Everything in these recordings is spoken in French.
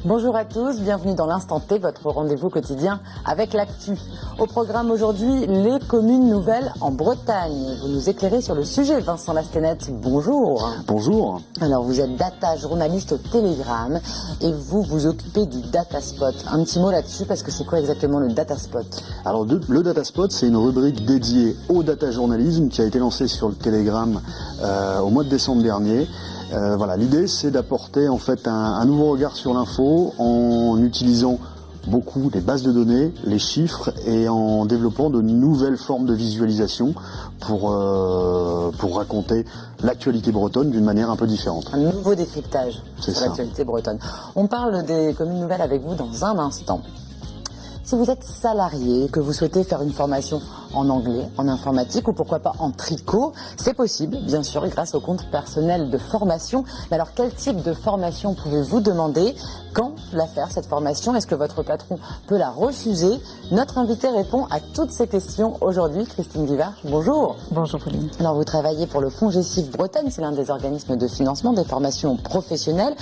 Bonjour à tous, bienvenue dans l'Instant T, votre rendez-vous quotidien avec l'actu. Au programme aujourd'hui, les communes nouvelles en Bretagne. Vous nous éclairez sur le sujet, Vincent Lastenette. Bonjour. Bonjour. Alors, vous êtes data journaliste au Télégramme et vous vous occupez du Dataspot. Un petit mot là-dessus, parce que c'est quoi exactement le Dataspot? Alors, le Dataspot, c'est une rubrique dédiée au data journalisme qui a été lancée sur le Télégramme au mois de décembre dernier. Voilà, l'idée, c'est d'apporter en fait un nouveau regard sur l'info en utilisant beaucoup les bases de données, les chiffres et en développant de nouvelles formes de visualisation pour raconter l'actualité bretonne d'une manière un peu différente. Un nouveau décryptage sur l'actualité bretonne. On parle des communes nouvelles avec vous dans un instant. Si vous êtes salarié, que vous souhaitez faire une formation en anglais, en informatique ou pourquoi pas en tricot, c'est possible, bien sûr, grâce au compte personnel de formation. Mais alors, quel type de formation pouvez-vous demander? Quand la faire, cette formation? Est-ce que votre patron peut la refuser? Notre invité répond à toutes ces questions aujourd'hui. Christine Guivard, bonjour. Bonjour Pauline. Alors, vous travaillez pour le Fonds Gessif Bretagne, c'est l'un des organismes de financement des formations professionnelles.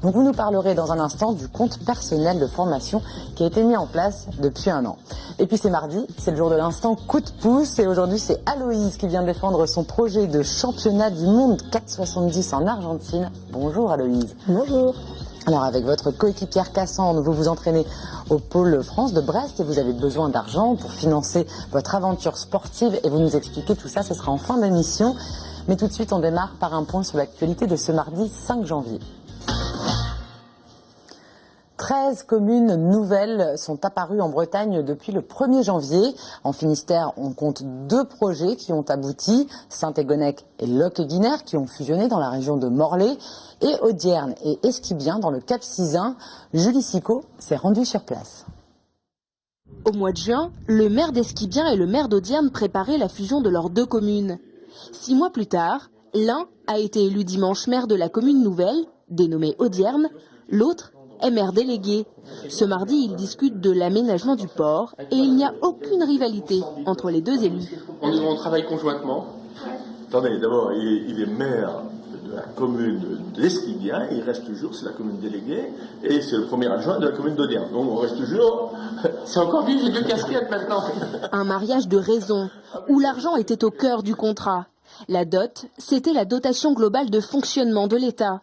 Donc, vous nous parlerez dans un instant du compte personnel de formation qui a été mis en place depuis un an. Et puis c'est mardi, c'est le jour de l'instant coup de pouce et aujourd'hui c'est Aloïse qui vient défendre son projet de championnat du monde 4,70 en Argentine. Bonjour Aloïse. Bonjour. Alors avec votre coéquipière Cassandre, vous vous entraînez au Pôle France de Brest et vous avez besoin d'argent pour financer votre aventure sportive et vous nous expliquez tout ça, ce sera en fin d'émission. Mais tout de suite on démarre par un point sur l'actualité de ce mardi 5 janvier. 13 communes nouvelles sont apparues en Bretagne depuis le 1er janvier. En Finistère, on compte 2 projets qui ont abouti, Saint-Égonec et Locqueguinère qui ont fusionné dans la région de Morlaix, et Audierne et Esquibien dans le Cap Sizun. Julie Sicot s'est rendue sur place. Au mois de juin, le maire d'Esquibien et le maire d'Audierne préparaient la fusion de leurs 2 communes. 6 mois plus tard, l'un a été élu dimanche maire de la commune nouvelle, dénommée Audierne, l'autre est maire délégué. Ce mardi, ils discutent de l'aménagement du port et il n'y a aucune rivalité entre les 2 élus. On travaille conjointement. Attendez, d'abord, il est maire de la commune d'Esquibien, il reste toujours, c'est la commune déléguée, et c'est le premier adjoint de la commune d'Audierne. Donc on reste toujours, c'est encore dit, j'ai 2 casquettes maintenant. Un mariage de raison, où l'argent était au cœur du contrat. La dot, c'était la dotation globale de fonctionnement de l'État.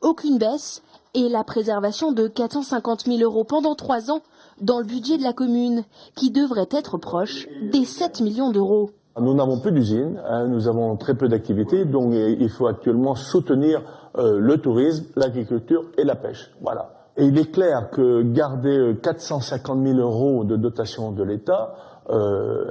Aucune baisse et la préservation de 450 000 € pendant 3 ans dans le budget de la commune, qui devrait être proche des 7 millions d'euros. Nous n'avons plus d'usines, nous avons très peu d'activités, donc il faut actuellement soutenir le tourisme, l'agriculture et la pêche. Voilà. Et il est clair que garder 450 000 € de dotation de l'État,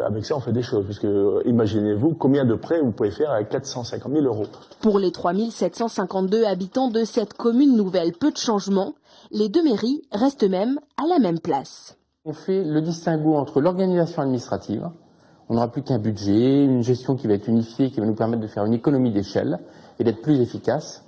avec ça on fait des choses, parce que imaginez-vous combien de prêts vous pouvez faire avec 450 000 €. Pour les 3 752 habitants de cette commune nouvelle, peu de changements, les 2 mairies restent même à la même place. On fait le distinguo entre l'organisation administrative, on n'aura plus qu'un budget, une gestion qui va être unifiée, qui va nous permettre de faire une économie d'échelle et d'être plus efficace,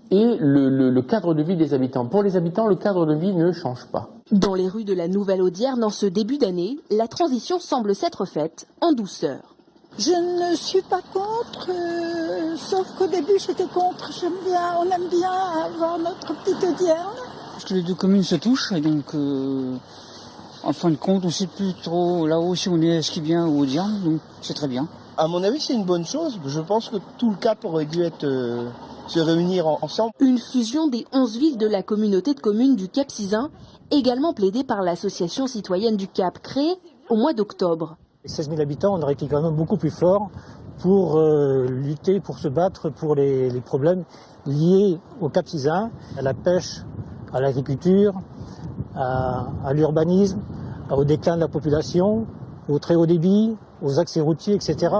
et le cadre de vie des habitants. Pour les habitants, le cadre de vie ne change pas. Dans les rues de la Nouvelle-Audierne, en ce début d'année, la transition semble s'être faite en douceur. Je ne suis pas contre, sauf qu'au début j'étais contre. On aime bien avoir notre petite Audierne. Parce que les 2 communes se touchent et donc en fin de compte on ne sait plus trop là-haut si on est Esquibien ou Audierne, donc c'est très bien. À mon avis c'est une bonne chose, je pense que tout le cap aurait dû être se réunir ensemble. Une fusion des 11 villes de la communauté de communes du Cap Sizun, également plaidée par l'association citoyenne du Cap, créée au mois d'octobre. 16 000 habitants, on aurait été quand même beaucoup plus fort pour lutter, pour se battre pour les problèmes liés au Cap Sizun, à la pêche, à l'agriculture, à l'urbanisme, au déclin de la population, au très haut débit, aux accès routiers, etc.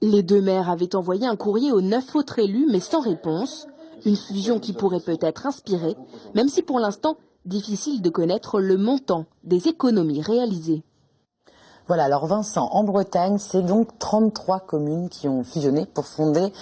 Les 2 maires avaient envoyé un courrier aux 9 autres élus, mais sans réponse. Une fusion qui pourrait peut-être inspirer, même si pour l'instant, difficile de connaître le montant des économies réalisées. Voilà, alors Vincent, en Bretagne, c'est donc 33 communes qui ont fusionné pour fonder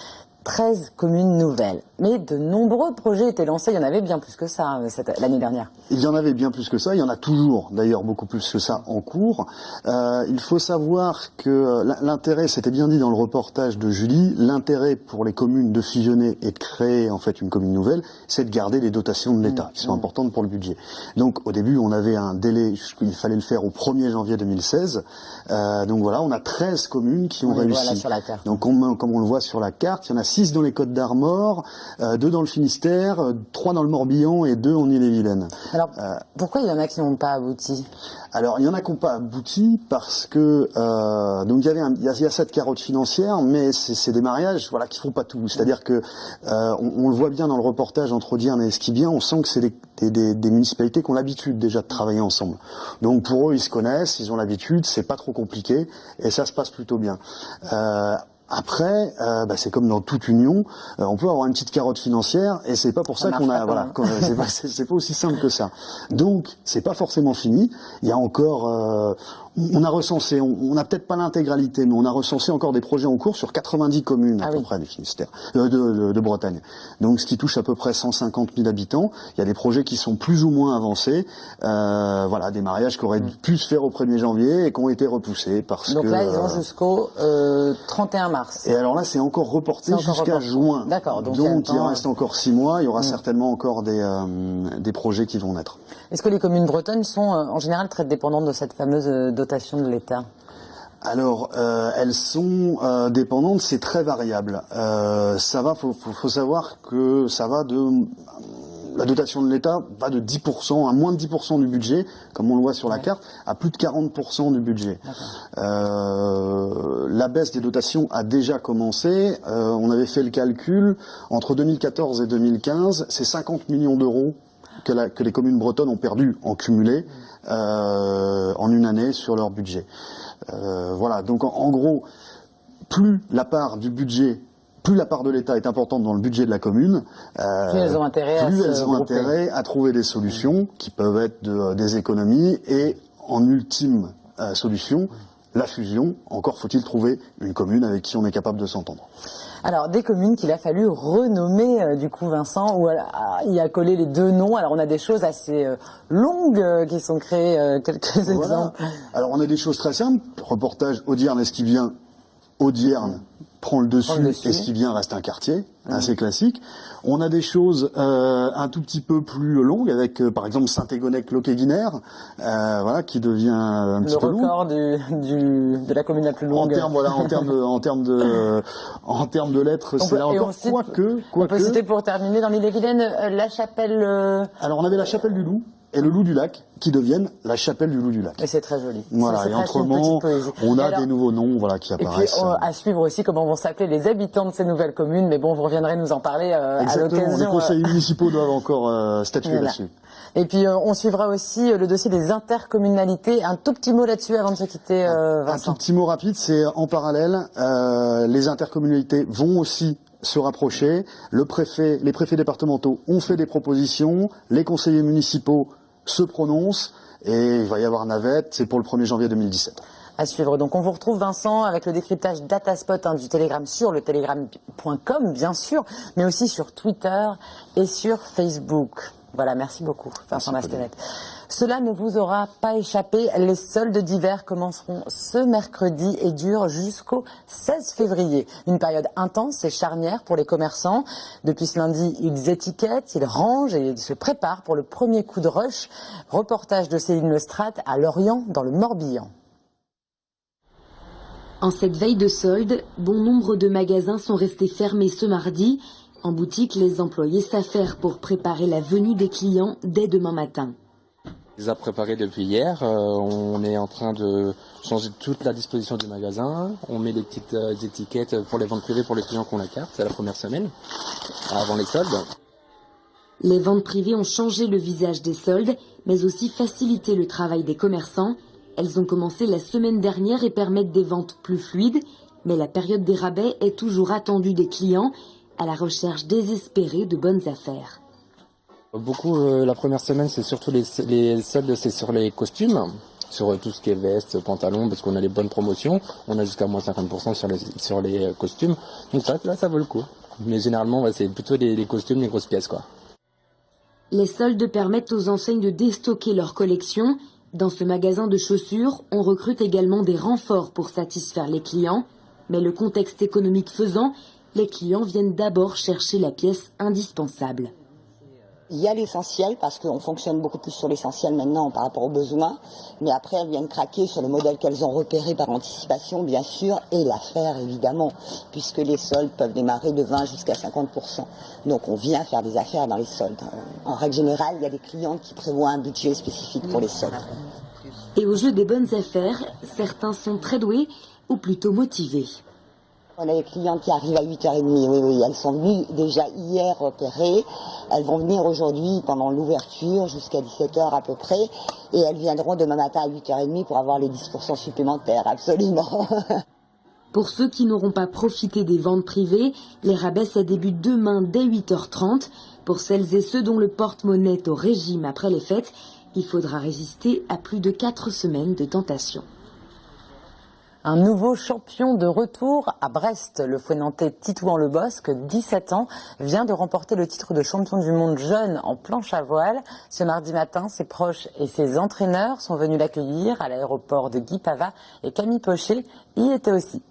13 communes nouvelles. Mais de nombreux projets étaient lancés, il y en avait bien plus que ça l'année dernière. Il y en avait bien plus que ça, il y en a toujours d'ailleurs beaucoup plus que ça en cours. Il faut savoir que l'intérêt, c'était bien dit dans le reportage de Julie, l'intérêt pour les communes de fusionner et de créer en fait une commune nouvelle, c'est de garder les dotations de l'État, qui sont importantes pour le budget. Donc au début, on avait un délai, il fallait le faire au 1er janvier 2016. Donc voilà, on a 13 communes qui ont réussi. Voilà sur la carte. Donc comme on le voit sur la carte, il y en a 6 dans les Côtes d'Armor, 2 dans le Finistère, 3 dans le Morbihan et 2 en Ille-et-Vilaine. Alors, pourquoi il y en a qui n'ont pas abouti? Alors, il y en a qui n'ont pas abouti parce que donc il y a cette carotte financière, mais c'est des mariages, voilà, qui font pas tout. C'est-à-dire que on le voit bien dans le reportage entre Audierne et Esquibien, on sent que c'est des municipalités qui ont l'habitude déjà de travailler ensemble. Donc pour eux, ils se connaissent, ils ont l'habitude, c'est pas trop compliqué et ça se passe plutôt bien. Après, c'est comme dans toute union, on peut avoir une petite carotte financière et c'est pas pour ça qu'on a, voilà, c'est pas aussi simple que ça. Donc, c'est pas forcément fini. Il y a encore, on a recensé, on n'a peut-être pas l'intégralité, mais on a recensé encore des projets en cours sur 90 communes à peu près du Finistère, de Bretagne. Donc, ce qui touche à peu près 150 000 habitants. Il y a des projets qui sont plus ou moins avancés. Voilà, des mariages qui auraient pu se faire au 1er janvier et qui ont été repoussés parce que. Donc là, ils ont jusqu'au 31 mars. Et alors là, c'est encore reporté jusqu'à juin. D'accord. Donc il reste encore 6 mois. Il y aura certainement encore des projets qui vont naître. Est-ce que les communes bretonnes sont en général très dépendantes de cette fameuse dotation de l'État? Alors, elles sont dépendantes, c'est très variable. Faut savoir que ça va la dotation de l'État va de 10%, à moins de 10% du budget, comme on le voit sur la carte, à plus de 40% du budget. La baisse des dotations a déjà commencé. On avait fait le calcul, entre 2014 et 2015, c'est 50 millions d'euros que les communes bretonnes ont perdu en cumulé en une année sur leur budget. Voilà, donc en gros, plus la part du budget, plus la part de l'État est importante dans le budget de la commune, plus elles ont intérêt à trouver des solutions qui peuvent être des économies et en ultime solution, la fusion. Encore faut-il trouver une commune avec qui on est capable de s'entendre. Alors, des communes qu'il a fallu renommer, du coup, Vincent, où il a collé les deux noms. Alors, on a des choses assez longues qui sont créées, quelques exemples. Alors, on a des choses très simples. Reportage Audierne-Esquibien. Audierne prend le dessus. Esquibien reste un quartier, assez classique. On a des choses un tout petit peu plus longues, avec par exemple Saint-Égonec-Loquet-Guinère, voilà, qui devient un petit peu long. Le record de la commune la plus longue. En termes de lettres, c'est là encore. On peut citer pour terminer dans l'Ille-et-Vilaine la chapelle. Alors on avait la chapelle du Loup et le Loup du Lac qui deviennent la chapelle du Loup du Lac. Et c'est très joli. Voilà, et autrement, on a des nouveaux noms, voilà, qui apparaissent. Et puis, à suivre aussi comment vont s'appeler les habitants de ces nouvelles communes, mais bon, vous reviendrez nous en parler à l'occasion. Les conseils municipaux doivent encore statuer là-dessus. Et puis, on suivra aussi le dossier des intercommunalités. Un tout petit mot là-dessus avant de se quitter, Vincent. Un tout petit mot rapide, c'est en parallèle, les intercommunalités vont aussi se rapprocher. Les préfets départementaux ont fait des propositions, les conseillers municipaux se prononcent et il va y avoir navette, c'est pour le 1er janvier 2017. À suivre. Donc on vous retrouve, Vincent, avec le décryptage Dataspot du Telegram sur le telegram.com, bien sûr, mais aussi sur Twitter et sur Facebook. Voilà, merci beaucoup, Vincent Masténet. Cela ne vous aura pas échappé, les soldes d'hiver commenceront ce mercredi et durent jusqu'au 16 février. Une période intense et charnière pour les commerçants. Depuis ce lundi, ils étiquettent, ils rangent et ils se préparent pour le premier coup de rush. Reportage de Céline Lestrade à Lorient, dans le Morbihan. En cette veille de soldes, bon nombre de magasins sont restés fermés ce mardi. En boutique, les employés s'affairent pour préparer la venue des clients dès demain matin. On les a préparés depuis hier. On est en train de changer toute la disposition du magasin. On met des petites étiquettes pour les ventes privées pour les clients qui ont la carte. C'est la première semaine, avant les soldes. Les ventes privées ont changé le visage des soldes, mais aussi facilité le travail des commerçants. Elles ont commencé la semaine dernière et permettent des ventes plus fluides. Mais la période des rabais est toujours attendue des clients, à la recherche désespérée de bonnes affaires. Beaucoup, la première semaine, c'est surtout les soldes, c'est sur les costumes, sur tout ce qui est veste, pantalon, parce qu'on a les bonnes promotions. On a jusqu'à moins 50% sur les costumes. Donc ça, là, ça vaut le coup. Mais généralement, ouais, c'est plutôt les costumes, les grosses pièces, quoi. Les soldes permettent aux enseignes de déstocker leur collection. Dans ce magasin de chaussures, on recrute également des renforts pour satisfaire les clients. Mais le contexte économique faisant, les clients viennent d'abord chercher la pièce indispensable. Il y a l'essentiel, parce qu'on fonctionne beaucoup plus sur l'essentiel maintenant par rapport aux besoins, mais après elles viennent craquer sur le modèle qu'elles ont repéré par anticipation, bien sûr, et l'affaire évidemment, puisque les soldes peuvent démarrer de 20 jusqu'à 50%. Donc on vient faire des affaires dans les soldes. En règle générale, il y a des clients qui prévoient un budget spécifique pour les soldes. Et au jeu des bonnes affaires, certains sont très doués, ou plutôt motivés. On a des clientes qui arrivent à 8h30, oui, elles sont venues déjà hier repérées, elles vont venir aujourd'hui pendant l'ouverture jusqu'à 17h à peu près, et elles viendront demain matin à 8h30 pour avoir les 10% supplémentaires, absolument. Pour ceux qui n'auront pas profité des ventes privées, les rabais ça débute demain dès 8h30. Pour celles et ceux dont le porte-monnaie est au régime après les fêtes, il faudra résister à plus de 4 semaines de tentation. Un nouveau champion de retour à Brest. Le Fouenantais Titouan Le Bosc, 17 ans, vient de remporter le titre de champion du monde jeune en planche à voile. Ce mardi matin, ses proches et ses entraîneurs sont venus l'accueillir à l'aéroport de Guipava et Camille Pochet y était aussi.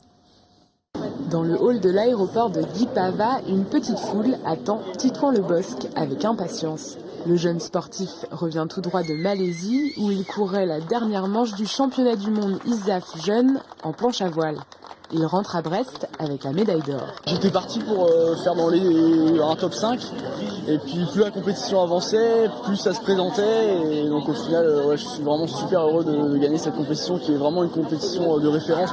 Dans le hall de l'aéroport de Guipava, une petite foule attend Titouan Le Bosc avec impatience. Le jeune sportif revient tout droit de Malaisie où il courait la dernière manche du championnat du monde ISAF jeune en planche à voile. Il rentre à Brest avec la médaille d'or. J'étais parti pour faire dans un top 5 et puis plus la compétition avançait, plus ça se présentait et donc au final je suis vraiment super heureux de gagner cette compétition qui est vraiment une compétition de référence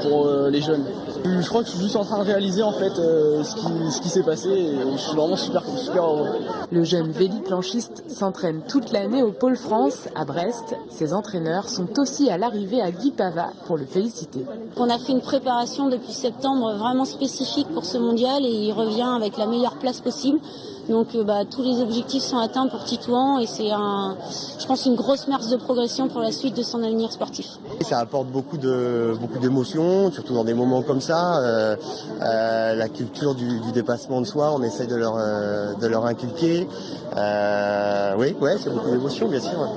pour les jeunes. Je crois que je suis juste en train de réaliser en fait ce qui s'est passé et je suis vraiment super heureux. Le jeune véliplanchiste s'entraîne toute l'année au Pôle France à Brest. Ses entraîneurs sont aussi à l'arrivée à Guipava pour le féliciter. On a fait une préparation depuis septembre vraiment spécifique pour ce mondial et il revient avec la meilleure place possible. Donc tous les objectifs sont atteints pour Titouan et c'est je pense une grosse marge de progression pour la suite de son avenir sportif. Ça apporte beaucoup d'émotions, surtout dans des moments comme ça. La culture du dépassement de soi, on essaie de leur inculquer. C'est beaucoup d'émotions bien sûr.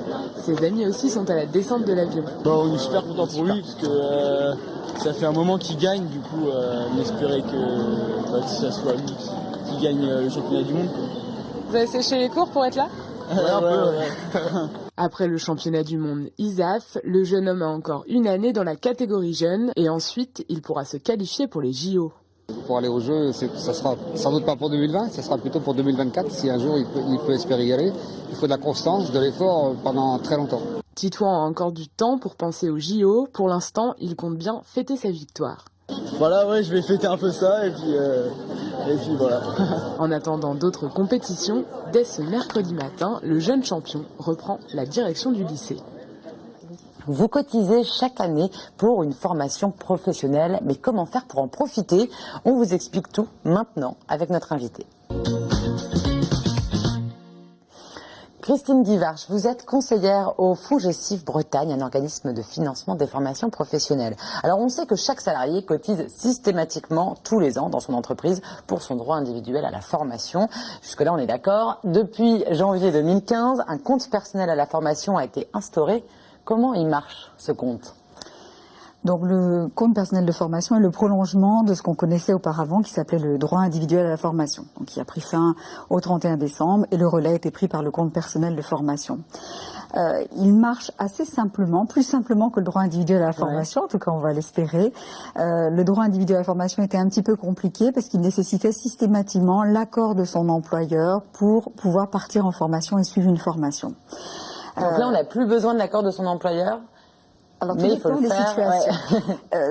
Ses amis aussi sont à la descente de l'avion. On est super content pour lui parce que ça fait un moment qu'il gagne, du coup on espérait que ça soit lui qui gagne le championnat du monde. Vous avez séché les cours pour être là ? Ouais. Après le championnat du monde ISAF, le jeune homme a encore une année dans la catégorie jeune et ensuite il pourra se qualifier pour les JO. Pour aller aux Jeux, ça sera sans doute pas pour 2020, ça sera plutôt pour 2024 si un jour il peut espérer y aller. Il faut de la constance, de l'effort pendant très longtemps. Titouan a encore du temps pour penser aux JO. Pour l'instant, il compte bien fêter sa victoire. Voilà, je vais fêter un peu ça et puis voilà. En attendant d'autres compétitions, dès ce mercredi matin, le jeune champion reprend la direction du lycée. Vous cotisez chaque année pour une formation professionnelle, mais comment faire pour en profiter? On vous explique tout maintenant avec notre invité. Christine Guivarch, vous êtes conseillère au FONGECIF Bretagne, un organisme de financement des formations professionnelles. Alors on sait que chaque salarié cotise systématiquement tous les ans dans son entreprise pour son droit individuel à la formation. Jusque-là on est d'accord. Depuis janvier 2015, un compte personnel à la formation a été instauré. Comment il marche ce compte ? Donc le compte personnel de formation est le prolongement de ce qu'on connaissait auparavant qui s'appelait le droit individuel à la formation. Donc il a pris fin au 31 décembre et le relais a été pris par le compte personnel de formation. Il marche assez simplement, plus simplement que le droit individuel à la formation, en tout cas on va l'espérer. Le droit individuel à la formation était un petit peu compliqué parce qu'il nécessitait systématiquement l'accord de son employeur pour pouvoir partir en formation et suivre une formation. Donc là on n'a plus besoin de l'accord de son employeur ? Alors, tout dépend des situations.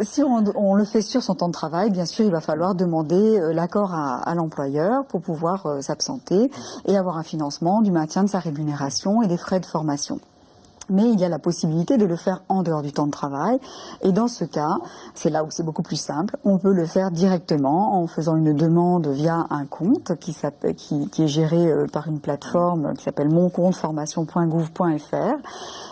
Si on le fait sur son temps de travail, bien sûr, il va falloir demander l'accord à l'employeur pour pouvoir s'absenter et avoir un financement du maintien de sa rémunération et des frais de formation. Mais il y a la possibilité de le faire en dehors du temps de travail. Et dans ce cas, c'est là où c'est beaucoup plus simple. On peut le faire directement en faisant une demande via un compte qui est géré par une plateforme qui s'appelle moncompteformation.gouv.fr.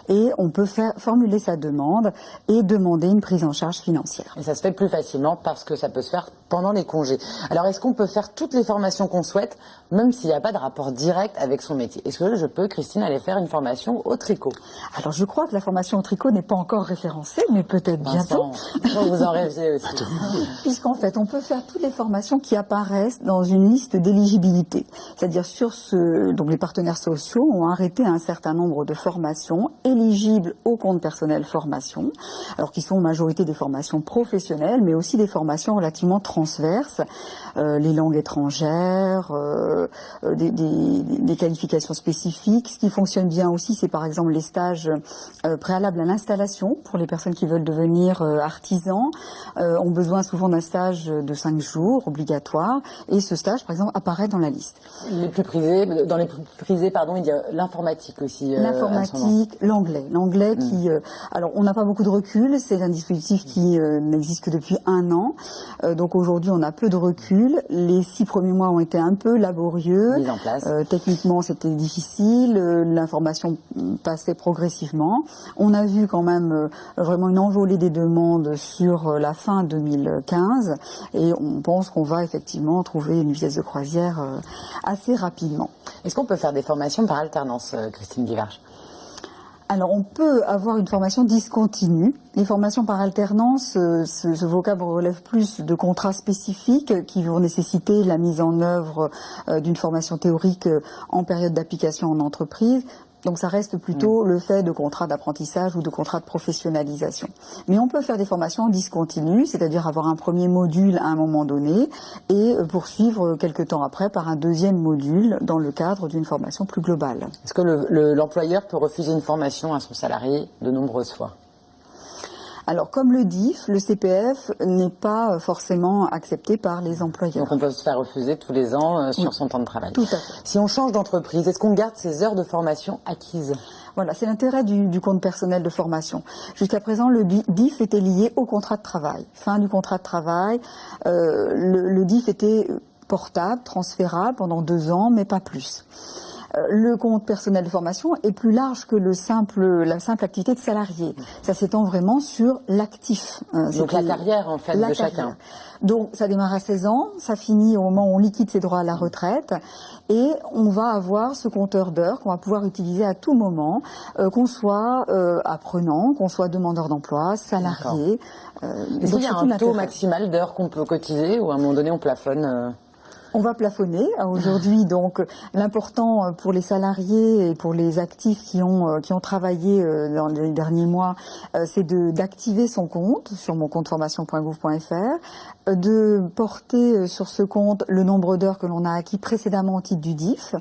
Et on peut formuler sa demande et demander une prise en charge financière. Et ça se fait plus facilement parce que ça peut se faire pendant les congés. Alors, est-ce qu'on peut faire toutes les formations qu'on souhaite, même s'il n'y a pas de rapport direct avec son métier? Est-ce que je peux, Christine, aller faire une formation au tricot? Alors, je crois que la formation au tricot n'est pas encore référencée, mais peut-être bientôt. Vous en rêviez aussi. Puisqu'en fait, on peut faire toutes les formations qui apparaissent dans une liste d'éligibilité. C'est-à-dire donc les partenaires sociaux ont arrêté un certain nombre de formations éligibles au compte personnel formation, alors qui sont en majorité des formations professionnelles, mais aussi des formations relativement transverses, les langues étrangères, des qualifications spécifiques. Ce qui fonctionne bien aussi, c'est par exemple les stages préalables à l'installation pour les personnes qui veulent devenir artisans, ont besoin souvent d'un stage de 5 jours obligatoire, et ce stage, par exemple, apparaît dans la liste. Dans les plus prisés, il y a l'informatique aussi. L'informatique, l'anglais. L'anglais qui... alors, on n'a pas beaucoup de recul, c'est un dispositif qui n'existe que depuis 1 an. Donc aujourd'hui, on a peu de recul. Les 6 premiers mois ont été un peu laborieux. Mise en place. Techniquement, c'était difficile. L'information passait progressivement. On a vu quand même vraiment une envolée des demandes sur la fin 2015, et on pense qu'on va effectivement trouver une vitesse de croisière assez rapidement. Est-ce qu'on peut faire des formations par alternance, Christine Guivarch? Alors, on peut avoir une formation discontinue. Les formations par alternance, ce vocable relève plus de contrats spécifiques qui vont nécessiter la mise en œuvre d'une formation théorique en période d'application en entreprise. Donc ça reste plutôt le fait de contrats d'apprentissage ou de contrats de professionnalisation. Mais on peut faire des formations discontinues, c'est-à-dire avoir un premier module à un moment donné et poursuivre quelques temps après par un deuxième module dans le cadre d'une formation plus globale. Est-ce que l'employeur peut refuser une formation à son salarié de nombreuses fois? Alors, comme le DIF, le CPF n'est pas forcément accepté par les employeurs. Donc, on peut se faire refuser tous les ans sur son temps de travail. Tout à fait. Si on change d'entreprise, est-ce qu'on garde ses heures de formation acquises? Voilà, c'est l'intérêt du compte personnel de formation. Jusqu'à présent, le DIF était lié au contrat de travail. Fin du contrat de travail, le DIF était portable, transférable pendant 2 ans, mais pas plus. Le compte personnel de formation est plus large que la simple activité de salarié. Ça s'étend vraiment sur l'actif. Donc la carrière, en fait, de chacun. Donc ça démarre à 16 ans, ça finit au moment où on liquide ses droits à la retraite, et on va avoir ce compteur d'heures qu'on va pouvoir utiliser à tout moment, qu'on soit apprenant, qu'on soit demandeur d'emploi, salarié. Est-ce qu'il y a un taux maximal d'heures qu'on peut cotiser, ou à un moment donné on plafonne On va plafonner aujourd'hui, donc l'important pour les salariés et pour les actifs qui ont travaillé dans les derniers mois, c'est d'activer son compte sur moncompteformation.gouv.fr, de porter sur ce compte le nombre d'heures que l'on a acquis précédemment au titre du DIF,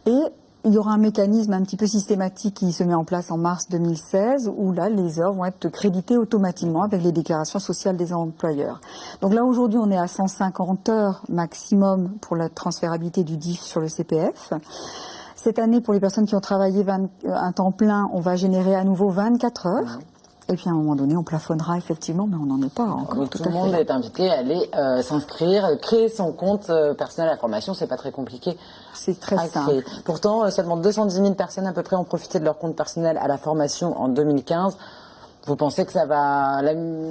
et il y aura un mécanisme un petit peu systématique qui se met en place en mars 2016, où là, les heures vont être créditées automatiquement avec les déclarations sociales des employeurs. Donc là, aujourd'hui, on est à 150 heures maximum pour la transférabilité du DIF sur le CPF. Cette année, pour les personnes qui ont travaillé un temps plein, on va générer à nouveau 24 heures. Et puis à un moment donné, on plafonnera effectivement, mais on n'en est pas encore. Donc tout le monde est invité à aller s'inscrire, créer son compte personnel à la formation. C'est pas très compliqué. C'est très simple. Pourtant, seulement 210 000 personnes à peu près ont profité de leur compte personnel à la formation en 2015. Vous pensez que ça va...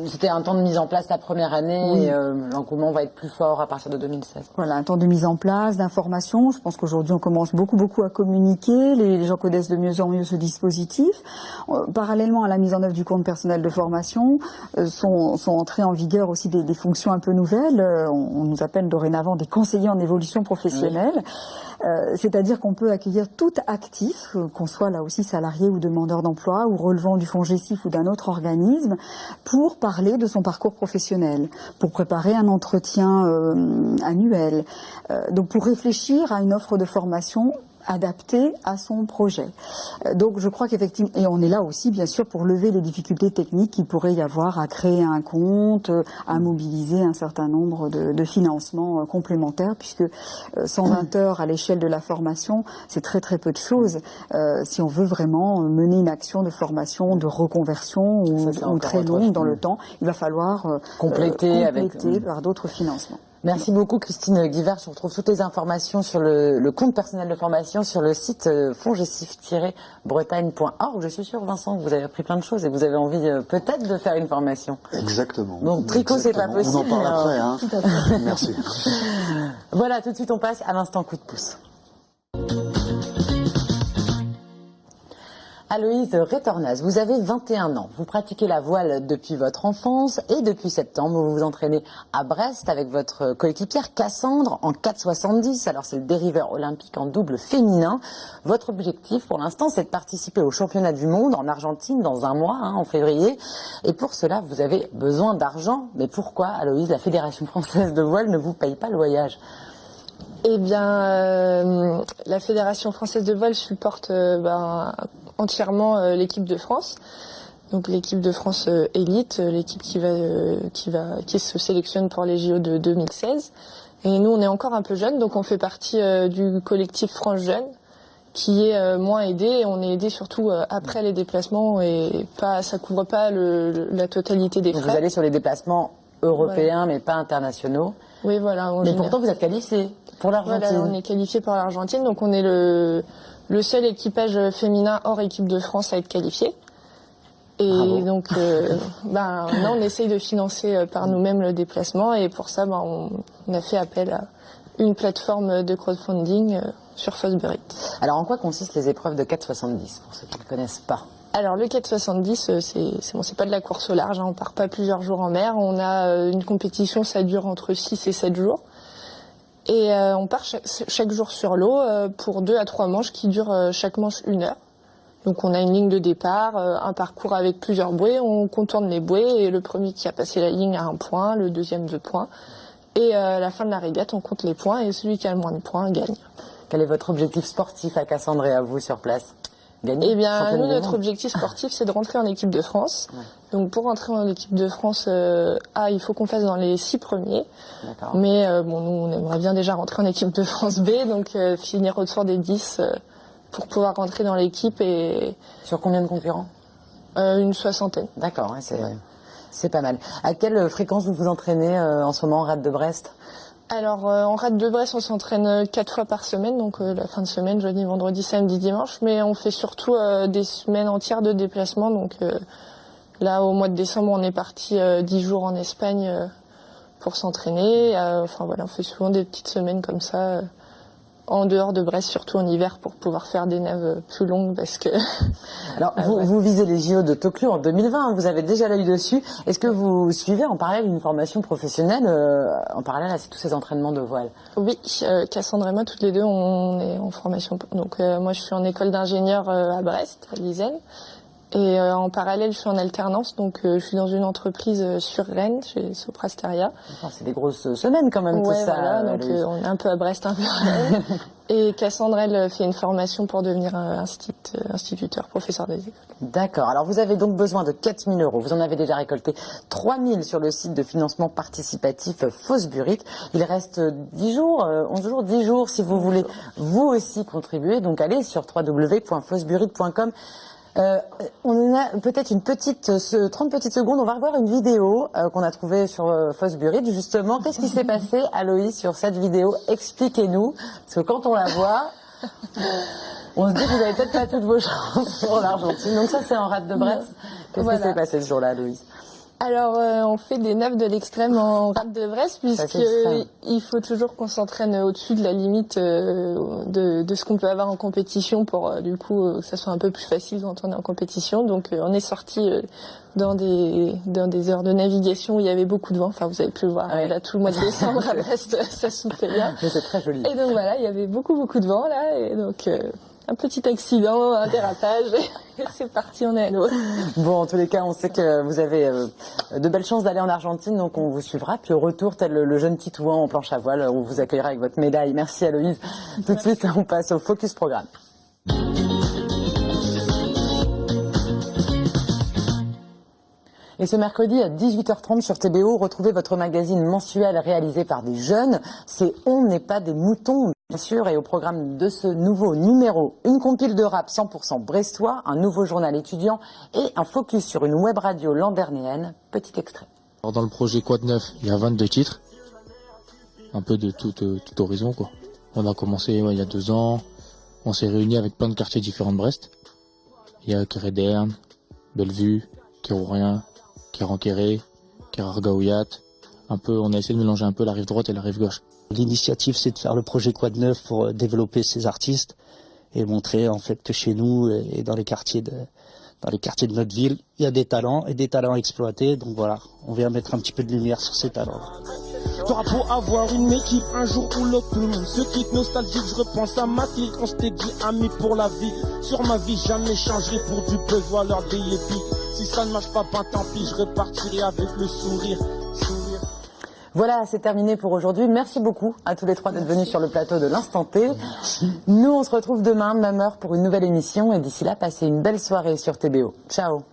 C'était un temps de mise en place la première année, oui. Et l'engouement va être plus fort à partir de 2016. Voilà, un temps de mise en place, d'information. Je pense qu'aujourd'hui, on commence beaucoup à communiquer. Les gens connaissent de mieux en mieux ce dispositif. Parallèlement à la mise en œuvre du compte personnel de formation, sont entrées en vigueur aussi des fonctions un peu nouvelles. On nous appelle dorénavant des conseillers en évolution professionnelle. Oui. C'est-à-dire qu'on peut accueillir tout actif, qu'on soit là aussi salarié ou demandeur d'emploi, ou relevant du FONGECIF ou d'un autre organisme, pour parler de son parcours professionnel, pour préparer un entretien annuel, donc pour réfléchir à une offre de formation adapté à son projet. Donc je crois qu'effectivement, et on est là aussi bien sûr pour lever les difficultés techniques qu'il pourrait y avoir à créer un compte, à mobiliser un certain nombre de financements complémentaires, puisque 120 heures à l'échelle de la formation, c'est très peu de choses. Si on veut vraiment mener une action de formation, de reconversion ou très longue dans le temps, il va falloir compléter par d'autres financements. Merci beaucoup Christine Guivert. Je retrouve toutes les informations sur le compte personnel de formation sur le site fongessif-bretagne.org. Je suis sûre, Vincent, que vous avez appris plein de choses et vous avez envie peut-être de faire une formation. Exactement. Donc tricot, c'est pas possible. On en parle après. Hein. Tout à fait. Merci. Voilà, tout de suite on passe à l'instant coup de pouce. Aloïse Retornaz, vous avez 21 ans. Vous pratiquez la voile depuis votre enfance et depuis septembre, vous vous entraînez à Brest avec votre coéquipière Cassandre en 4,70. Alors c'est le dériveur olympique en double féminin. Votre objectif pour l'instant, c'est de participer au championnat du monde en Argentine dans un mois, en février. Et pour cela, vous avez besoin d'argent. Mais pourquoi, Aloïse, la Fédération française de voile ne vous paye pas le voyage ? Eh bien, la Fédération française de voile supporte entièrement l'équipe de France. Donc l'équipe de France élite, l'équipe qui se sélectionne pour les JO de 2016. Et nous, on est encore un peu jeunes, donc on fait partie du collectif France Jeune, qui est moins aidé. Et on est aidé surtout après les déplacements et ça couvre pas la totalité des frais. Vous allez sur les déplacements européens, mais pas internationaux. Oui, voilà. Mais pourtant, vous êtes qualifié pour l'Argentine. Voilà, on est qualifié pour l'Argentine, donc on est le seul équipage féminin hors équipe de France à être qualifié. Et donc, là, on essaye de financer par nous-mêmes le déplacement. Et pour ça, on a fait appel à une plateforme de crowdfunding sur Fosbury. Alors, en quoi consistent les épreuves de 4,70 pour ceux qui ne connaissent pas? Alors, le 4,70, c'est pas de la course au large. On part pas plusieurs jours en mer. On a une compétition, ça dure entre 6 et 7 jours. Et on part chaque jour sur l'eau pour 2 à 3 manches qui durent chaque manche 1 heure. Donc on a une ligne de départ, un parcours avec plusieurs bouées, on contourne les bouées et le premier qui a passé la ligne a 1 point, le deuxième 2 points. Et à la fin de la régate, on compte les points et celui qui a le moins de points gagne. Quel est votre objectif sportif à Cassandre et à vous sur place? Gagner? Eh bien, nous, notre objectif sportif, c'est de rentrer en équipe de France. Ouais. Donc, pour rentrer en équipe de France, il faut qu'on fasse dans les 6 premiers. Mais nous, on aimerait bien déjà rentrer en équipe de France B, donc finir autour des 10 pour pouvoir rentrer dans l'équipe. Et sur combien de concurrents? Une 60aine. D'accord, c'est pas mal. À quelle fréquence vous vous entraînez en ce moment en rade de Brest? Alors, en rade de Brest, on s'entraîne 4 fois par semaine, donc la fin de semaine, jeudi, vendredi, samedi, dimanche, mais on fait surtout des semaines entières de déplacement. Donc là, au mois de décembre, on est parti 10 jours en Espagne pour s'entraîner. On fait souvent des petites semaines comme ça, en dehors de Brest, surtout en hiver, pour pouvoir faire des naves plus longues, parce que... Alors, vous visez les JO de Tokyo en 2020, vous avez déjà l'œil dessus. Est-ce que vous suivez en parallèle une formation professionnelle, en parallèle à tous ces entraînements de voile? Oui, Cassandre et moi, toutes les deux, on est en formation. Donc, moi, je suis en école d'ingénieur à Brest, à l'ISEN. Et en parallèle, je suis en alternance, donc je suis dans une entreprise sur Rennes, chez Soprasteria. C'est des grosses semaines quand même, tout ça. Voilà, donc on est un peu à Brest, un peu à Rennes. Et Cassandre, elle, fait une formation pour devenir instituteur, professeur des écoles. D'accord. Alors, vous avez donc besoin de 4 000 €. Vous en avez déjà récolté 3 000 sur le site de financement participatif Fosbury. Il reste 10 jours, 11 jours, 10 jours si vous voulez vous aussi contribuer. Donc, allez sur www.fosbury.com. On a peut-être 30 petites secondes. On va revoir une vidéo qu'on a trouvée sur Fosbury. Justement, qu'est-ce qui s'est passé, Aloïse, sur cette vidéo? Expliquez-nous. Parce que quand on la voit, on se dit que vous n'avez peut-être pas toutes vos chances pour l'Argentine. Donc ça, c'est en rade de Brest. Qu'est-ce qui s'est passé ce jour-là, Aloïse? Alors, on fait des naves de l'extrême en rade de Brest, puisqu'il faut toujours qu'on s'entraîne au-dessus de la limite de ce qu'on peut avoir en compétition pour, du coup, que ça soit un peu plus facile quand on est en compétition. Donc, on est sorti dans des heures de navigation où il y avait beaucoup de vent. Enfin, vous avez pu le voir, là, tout le mois de décembre à Brest, ça soufflait bien. Mais c'est très joli. Et donc, voilà, il y avait beaucoup de vent, là, et donc... un petit accident, un dérapage, et c'est parti, on est à l'eau. Bon, en tous les cas, on sait que vous avez de belles chances d'aller en Argentine, donc on vous suivra. Puis au retour, tel le jeune Titouan en planche à voile, on vous accueillera avec votre médaille. Merci Aloïse. Tout de suite, on passe au Focus Programme. Et ce mercredi à 18h30 sur TBO, retrouvez votre magazine mensuel réalisé par des jeunes. C'est On n'est pas des moutons, bien sûr. Et au programme de ce nouveau numéro, une compile de rap 100% brestois, un nouveau journal étudiant et un focus sur une web radio landernéenne. Petit extrait. Dans le projet Quoi de neuf, il y a 22 titres. un peu de tout horizon, quoi. On a commencé il y a 2 ans, on s'est réunis avec plein de quartiers différents de Brest. Il y a Kéréderne, Bellevue, Kérourien, Kéranquéré, Kérargaouillat. Un peu, on a essayé de mélanger un peu la rive droite et la rive gauche. L'initiative, c'est de faire le projet Quad Neuf pour développer ces artistes et montrer en fait que chez nous et dans les quartiers de notre ville, il y a des talents et des talents exploités. Donc voilà, on vient mettre un petit peu de lumière sur ces talents. T'auras beau avoir une équipe, un jour ou l'autre, tout le monde se quitte. Nostalgique, je repense à Mathilde, on s'était dit amis pour la vie. Sur ma vie, jamais changerai pour du besoin, leur des yépis. Si ça ne marche pas, ben tant pis, je repartirai avec le sourire. Voilà, c'est terminé pour aujourd'hui. Merci beaucoup à tous les 3 d'être venus sur le plateau de l'Instant T. Nous, on se retrouve demain, même heure, pour une nouvelle émission. Et d'ici là, passez une belle soirée sur TBO. Ciao.